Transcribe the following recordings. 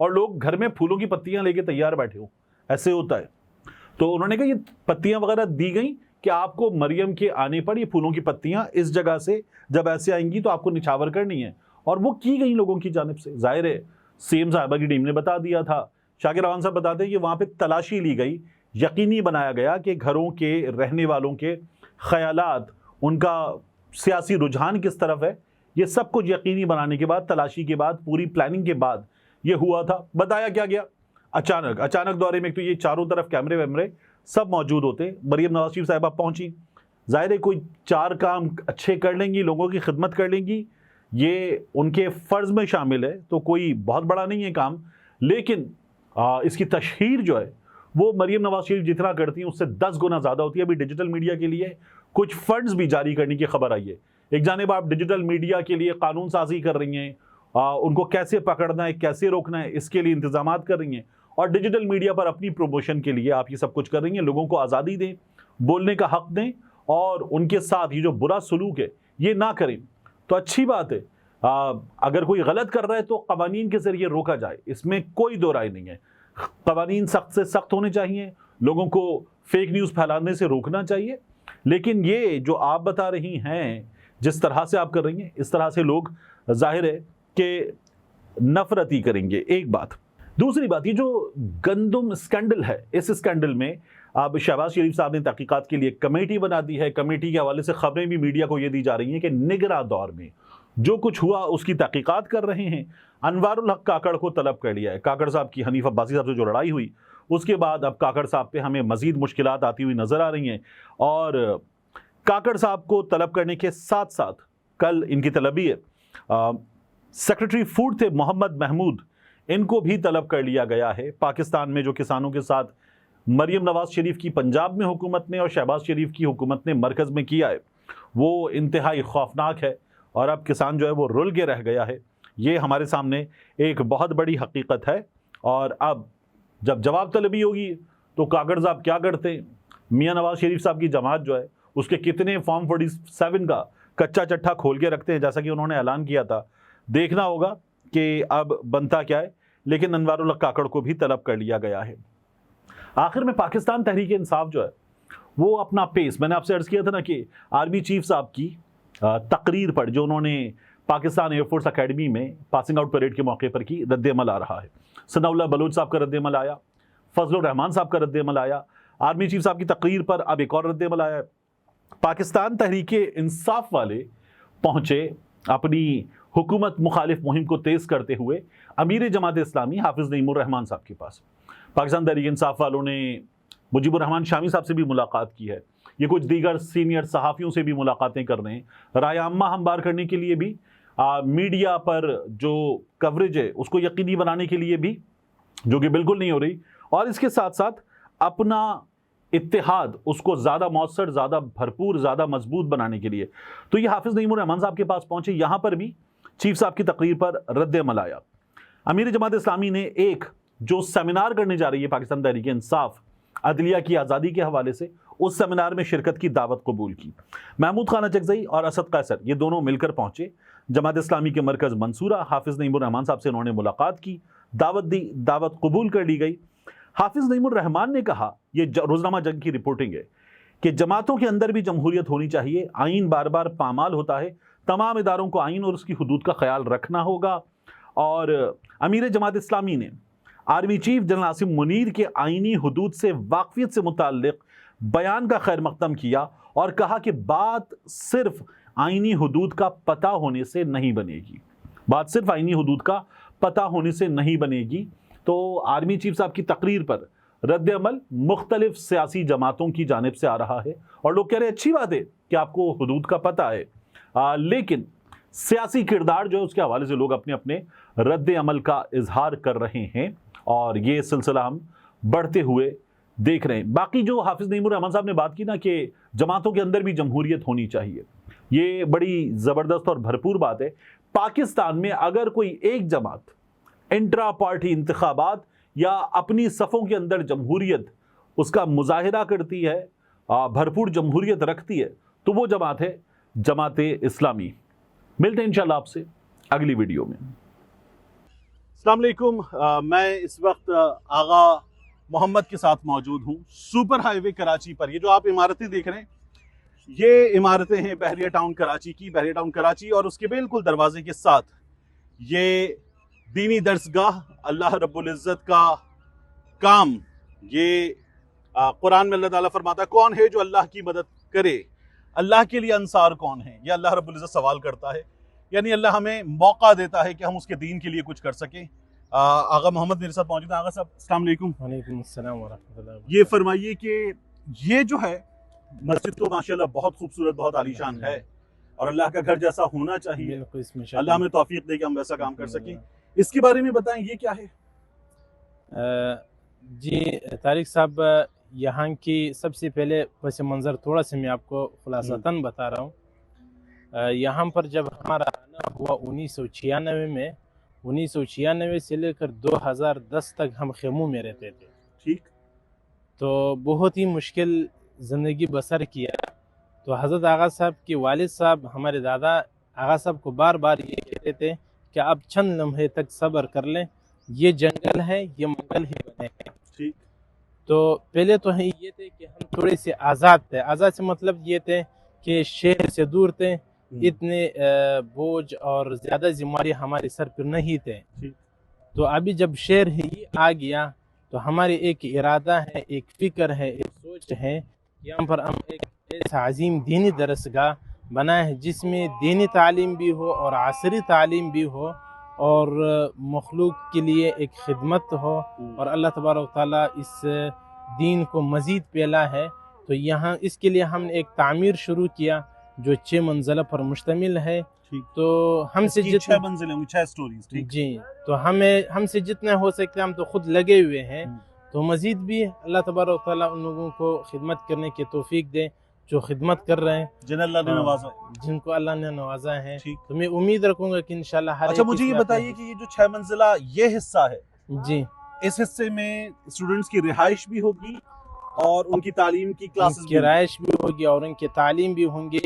اور لوگ گھر میں پھولوں کی پتیاں لے کے تیار بیٹھے ہوں، ایسے ہوتا ہے۔ تو انہوں نے کہا یہ پتیاں وغیرہ دی گئیں کہ آپ کو مریم کے آنے پر یہ پھولوں کی پتیاں اس جگہ سے جب ایسے آئیں گی تو آپ کو نچھاور کرنی ہے، اور وہ کی گئی لوگوں کی جانب سے۔ ظاہر ہے سی ایم صاحبہ کی ٹیم نے بتا دیا تھا، شاکر روان صاحب بتاتے ہیں کہ وہاں پہ تلاشی لی گئی، یقینی بنایا گیا کہ گھروں کے رہنے والوں کے خیالات، ان کا سیاسی رجحان کس طرف ہے، یہ سب کچھ یقینی بنانے کے بعد، تلاشی کے بعد، پوری پلاننگ کے بعد یہ ہوا تھا۔ بتایا کیا گیا، اچانک دورے میں ایک تو یہ چاروں طرف کیمرے ویمرے سب موجود ہوتے، مریم نواز شریف صاحبہ پہنچی، ظاہر ہے کوئی 4 کام اچھے کر لیں گی، لوگوں کی خدمت کر لیں گی، یہ ان کے فرض میں شامل ہے، تو کوئی بہت بڑا نہیں ہے کام، لیکن اس کی تشہیر جو ہے وہ مریم نواز شریف جتنا کرتی ہیں اس سے 10 گنا زیادہ ہوتی ہے۔ ابھی ڈیجیٹل میڈیا کے لیے کچھ فنڈز بھی جاری کرنے کی خبر آئی ہے۔ ایک جانب آپ ڈیجیٹل میڈیا کے لیے قانون سازی کر رہی ہیں، ان کو کیسے پکڑنا ہے، کیسے روکنا ہے، اس کے لیے انتظامات کر رہی ہیں، اور ڈیجیٹل میڈیا پر اپنی پروموشن کے لیے آپ یہ سب کچھ کر رہی ہیں۔ لوگوں کو آزادی دیں، بولنے کا حق دیں، اور ان کے ساتھ یہ جو برا سلوک ہے یہ نہ کریں تو اچھی بات ہے۔ اگر کوئی غلط کر رہا ہے تو قوانین کے ذریعے روکا جائے، اس میں کوئی دو رائے نہیں ہے۔ قوانین سخت سے سخت ہونے چاہیے، لوگوں کو فیک نیوز پھیلانے سے روکنا چاہیے، لیکن یہ جو آپ بتا رہی ہیں، جس طرح سے آپ کر رہی ہیں، اس طرح سے لوگ ظاہر ہے کہ نفرت ہی کریں گے، ایک بات۔ دوسری بات، یہ جو گندم اسکینڈل ہے، اس اسکینڈل میں اب شہباز شریف صاحب نے تحقیقات کے لیے کمیٹی بنا دی ہے۔ کمیٹی کے حوالے سے خبریں بھی میڈیا کو یہ دی جا رہی ہیں کہ نگراں دور میں جو کچھ ہوا اس کی تحقیقات کر رہے ہیں۔ انوار الحق کاکڑ کو طلب کر لیا ہے۔ کاکڑ صاحب کی حنیف عباسی صاحب سے جو لڑائی ہوئی اس کے بعد اب کاکڑ صاحب پہ ہمیں مزید مشکلات آتی ہوئی نظر آ رہی ہیں، اور کاکڑ صاحب کو طلب کرنے کے ساتھ ساتھ کل ان کی طلبی ہے سیکرٹری فوڈ تھے محمد محمود، ان کو بھی طلب کر لیا گیا ہے۔ پاکستان میں جو کسانوں کے ساتھ مریم نواز شریف کی پنجاب میں حکومت نے اور شہباز شریف کی حکومت نے مرکز میں کیا ہے، وہ انتہائی خوفناک ہے، اور اب کسان جو ہے وہ رل کے رہ گیا ہے۔ یہ ہمارے سامنے ایک بہت بڑی حقیقت ہے، اور اب جب جواب طلبی ہوگی تو کاکڑ صاحب کیا کرتے ہیں، میاں نواز شریف صاحب کی جماعت جو ہے اس کے کتنے فارم 47 کا کچا چٹھا کھول کے رکھتے ہیں، جیسا کہ انہوں نے اعلان کیا تھا۔ دیکھنا ہوگا کہ اب بنتا کیا ہے، لیکن انوار الحق کاکڑ کو بھی طلب کر لیا گیا ہے۔ آخر میں پاکستان تحریک انصاف جو ہے وہ اپنا پیس، میں نے آپ سے عرض کیا تھا نا کہ آرمی چیف صاحب کی تقریر پر جو انہوں نے پاکستان ایئر فورس اکیڈمی میں پاسنگ آؤٹ پریڈ کے موقع پر کی، رد عمل آ رہا ہے۔ ثناء اللہ بلوچ صاحب کا رد عمل آیا، فضل الرحمان صاحب کا رد عمل آیا، آرمی چیف صاحب کی تقریر پر اب ایک اور رد عمل آیا ہے۔ پاکستان تحریک انصاف والے پہنچے اپنی حکومت مخالف مہم کو تیز کرتے ہوئے امیر جماعت اسلامی حافظ نعیم الرحمان صاحب کے پاس۔ پاکستان تحریک انصاف والوں نے مجیب الرحمان شامی صاحب سے بھی ملاقات کی ہے، یہ کچھ دیگر سینئر صحافیوں سے بھی ملاقاتیں کر رہے ہیں، رائے عامہ ہموار کرنے کے لیے بھی، میڈیا پر جو کوریج ہے اس کو یقینی بنانے کے لیے بھی، جو کہ بالکل نہیں ہو رہی، اور اس کے ساتھ ساتھ اپنا اتحاد اس کو زیادہ مؤثر، زیادہ بھرپور، زیادہ مضبوط بنانے کے لیے۔ تو یہ حافظ نعیم الرحمان صاحب کے پاس پہنچے، یہاں پر بھی چیف صاحب کی تقریر پر رد عمل آیا۔ امیر جماعت اسلامی نے ایک جو سیمینار کرنے جا رہی ہے پاکستان تحریک انصاف عدلیہ کی آزادی کے حوالے سے، اس سیمینار میں شرکت کی دعوت قبول کی۔ محمود خان اچکزئی اور اسد قیصر یہ دونوں مل کر پہنچے جماعت اسلامی کے مرکز منصورہ، حافظ نعیم الرحمان صاحب سے انہوں نے ملاقات کی، دعوت دی، دعوت قبول کر لی گئی۔ حافظ نعیم الرحمان نے کہا، یہ روزنامہ جنگ کی رپورٹنگ ہے، کہ جماعتوں کے اندر بھی جمہوریت ہونی چاہیے، آئین بار بار پامال ہوتا ہے، تمام اداروں کو آئین اور اس کی حدود کا خیال رکھنا ہوگا۔ اور امیر جماعت اسلامی نے army chief general Asim Munir کے آئینی حدود سے واقفیت سے متعلق بیان کا خیر مقدم کیا اور کہا کہ بات صرف آئینی حدود کا پتہ ہونے سے نہیں بنے گی، بات صرف آئینی حدود کا پتہ ہونے سے نہیں بنے گی۔ تو آرمی چیف صاحب کی تقریر پر رد عمل مختلف سیاسی جماعتوں کی جانب سے آ رہا ہے، اور لوگ کہہ رہے ہیں اچھی بات ہے کہ آپ کو حدود کا پتہ ہے، لیکن سیاسی کردار جو ہے اس کے حوالے سے لوگ اپنے اپنے رد عمل کا اظہار کر رہے ہیں، اور یہ سلسلہ ہم بڑھتے ہوئے دیکھ رہے ہیں۔ باقی جو حافظ نعیم الرحمان صاحب نے بات کی نا کہ جماعتوں کے اندر بھی جمہوریت ہونی چاہیے، یہ بڑی زبردست اور بھرپور بات ہے۔ پاکستان میں اگر کوئی ایک جماعت انٹرا پارٹی انتخابات یا اپنی صفوں کے اندر جمہوریت اس کا مظاہرہ کرتی ہے، بھرپور جمہوریت رکھتی ہے، تو وہ جماعت ہے جماعت اسلامی۔ ملتے ہیں انشاءاللہ آپ سے اگلی ویڈیو میں۔ السلام علیکم. میں اس وقت آغا محمد کے ساتھ موجود ہوں سپر ہائی وے کراچی پر. یہ جو آپ عمارتیں دیکھ رہے ہیں یہ عمارتیں ہیں بحریہ ٹاؤن کراچی کی. بحریہ ٹاؤن کراچی اور اس کے بالکل دروازے کے ساتھ یہ دینی درسگاہ اللہ رب العزت کا کام. یہ قرآن میں اللہ تعالیٰ فرماتا ہے کون ہے جو اللہ کی مدد کرے, اللہ کے لیے انصار کون ہے. یہ اللہ رب العزت سوال کرتا ہے, یعنی اللہ ہمیں موقع دیتا ہے کہ ہم اس کے دین کے لیے کچھ کر سکیں. آغا محمد میرے ساتھ موجود ہیں. آغا صاحب السلام علیکم. وعلیکم السلام ورحمۃ اللہ. یہ فرمائیے کہ یہ جو ہے مسجد تو ماشاءاللہ بہت خوبصورت, بہت عالیشان ہے اور اللہ کا گھر جیسا ہونا چاہیے. اللہ ہمیں توفیق دے کہ ہم ویسا کام کر سکیں. اس کے بارے میں بتائیں یہ کیا ہے؟ جی طارق صاحب, یہاں کی سب سے پہلے پس منظر تھوڑا سا میں آپ کو خلاصتاً بتا رہا ہوں. یہاں پر جب ہمارا آنا ہوا 1996 میں, 1996 سے لے کر 2010 تک ہم خیموں میں رہتے تھے. ٹھیک. تو بہت ہی مشکل زندگی بسر کیا. تو حضرت آغا صاحب کے والد صاحب ہمارے دادا آغا صاحب کو بار بار یہ کہتے تھے کہ آپ چند لمحے تک صبر کر لیں, یہ جنگل ہے, یہ منگل ہی بنے ہیں. ٹھیک. تو پہلے تو یہ تھے کہ ہم تھوڑے سے آزاد تھے. آزاد سے مطلب یہ تھے کہ شہر سے دور تھے, اتنے بوجھ اور زیادہ ذمہ داری ہمارے سر پر نہیں تھے. تو ابھی جب شہر ہی آ گیا تو ہمارے ایک ارادہ ہے, ایک فکر ہے, ایک سوچ ہے, یہاں پر ہم ایک ایسا عظیم دینی درسگاہ بنائے ہیں جس میں دینی تعلیم بھی ہو اور عصری تعلیم بھی ہو اور مخلوق کے لیے ایک خدمت ہو, اور اللہ تبارک و تعالیٰ اس دین کو مزید پھیلا ہے. تو یہاں اس کے لیے ہم نے ایک تعمیر شروع کیا جو 6 منزلہ پر مشتمل ہے. تو ہم سے 6 منزلیں ہوں گی, 6 سٹوریز. جی, تو ہم سے جتنا ہو سکتے ہم تو خود لگے ہوئے ہیں. تو مزید بھی اللہ تبارک و تعالیٰ ان لوگوں کو خدمت کرنے کی توفیق دے جو خدمت کر رہے ہیں, جن اللہ نے نوازا, جن کو اللہ نے نوازا ہے. تو میں امید رکھوں گا کہ انشاءاللہ ہر اچھا مجھے یہ بتائیے کہ یہ جو 6 منزلہ یہ حصہ ہے, جی, اس حصے میں اسٹوڈنٹس کی رہائش بھی ہوگی اور ان کی تعلیم کی کلاسز کی رہائش بھی ہوگی اور ان کی تعلیم بھی ہوں گی.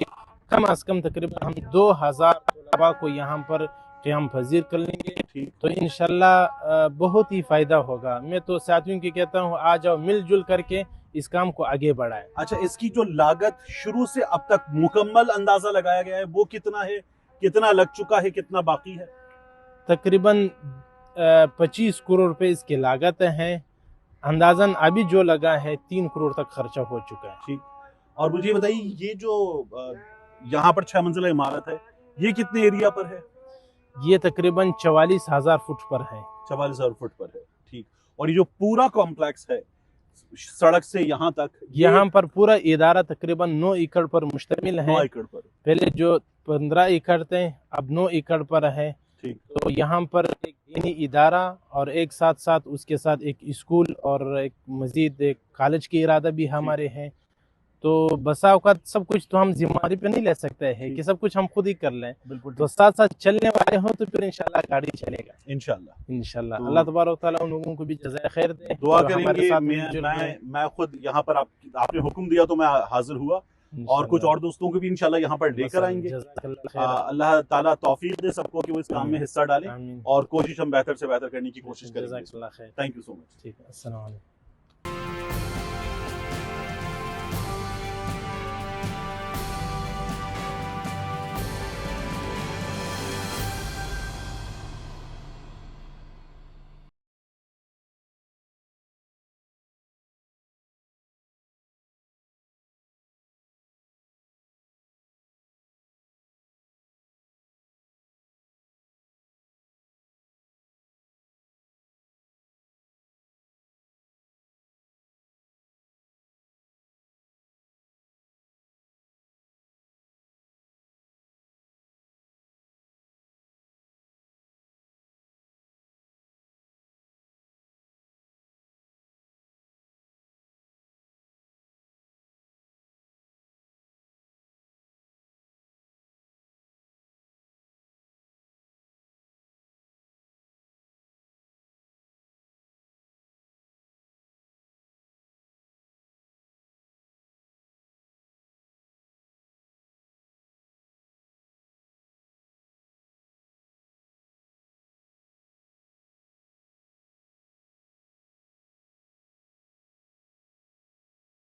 کم از کم تقریباً ہم 2000 طلباء کو یہاں پر قیام پذیر کر لیں گے. تو انشاءاللہ بہت ہی فائدہ ہوگا. میں تو ساتھیوں کی کہتا ہوں آ جاؤ, مل جل کر کے اس کام کو آگے بڑھائیں. اچھا, اس کی جو لاگت شروع سے اب تک مکمل اندازہ لگایا گیا ہے وہ کتنا ہے, کتنا لگ چکا ہے, کتنا باقی ہے؟ تقریباً 25 کروڑ روپے اس کی لاگت ہیں. اندازاً ابھی جو لگا ہے 3 کروڑ تک خرچہ ہو چکا ہے. ٹھیک. اور مجھے بتائیے یہ جو یہاں پر 6 منزلہ عمارت ہے یہ کتنے ایریا پر ہے؟ یہ تقریباً 44,000 فٹ پر ہے. 44,000 فٹ پر ہے. ٹھیک. اور یہ جو پورا کمپلیکس ہے سڑک سے یہاں تک, یہاں پر پورا ادارہ تقریباً 9 ایکڑ پر مشتمل ہے. 9 ایکڑ پر, پہلے جو 15 ایکڑ تھے اب 9 ایکڑ پر ہے. تو یہاں پر ایک دینی ادارہ اور ایک ساتھ ساتھ اس کے ساتھ ایک اسکول اور ایک مزید ایک کالج کی ارادہ بھی ہمارے ہیں. تو بسا اوقات سب کچھ تو ہم ذمہ داری پہ نہیں لے سکتے ہیں کہ سب کچھ ہم خود ہی کر لیں. تو ساتھ ساتھ چلنے والے ہوں تو پھر انشاءاللہ گاڑی چلے گا. انشاءاللہ اللہ تبارک و تعالیٰ ان لوگوں کو بھی جزائے خیر دے. دعا کریں گے. میں خود یہاں پر آپ نے حکم دیا تو میں حاضر ہوا, اور کچھ اور دوستوں کو بھی انشاءاللہ یہاں پر لے کر آئیں گے. اللہ تعالیٰ توفیق دے سب کو کہ وہ اس کام میں حصہ ڈالیں اور کوشش ہم بہتر سے بہتر کرنے کی کوشش کریں. جزاک اللہ خیر. تھینک یو سو مچ. ٹھیک ہے, السلام علیکم.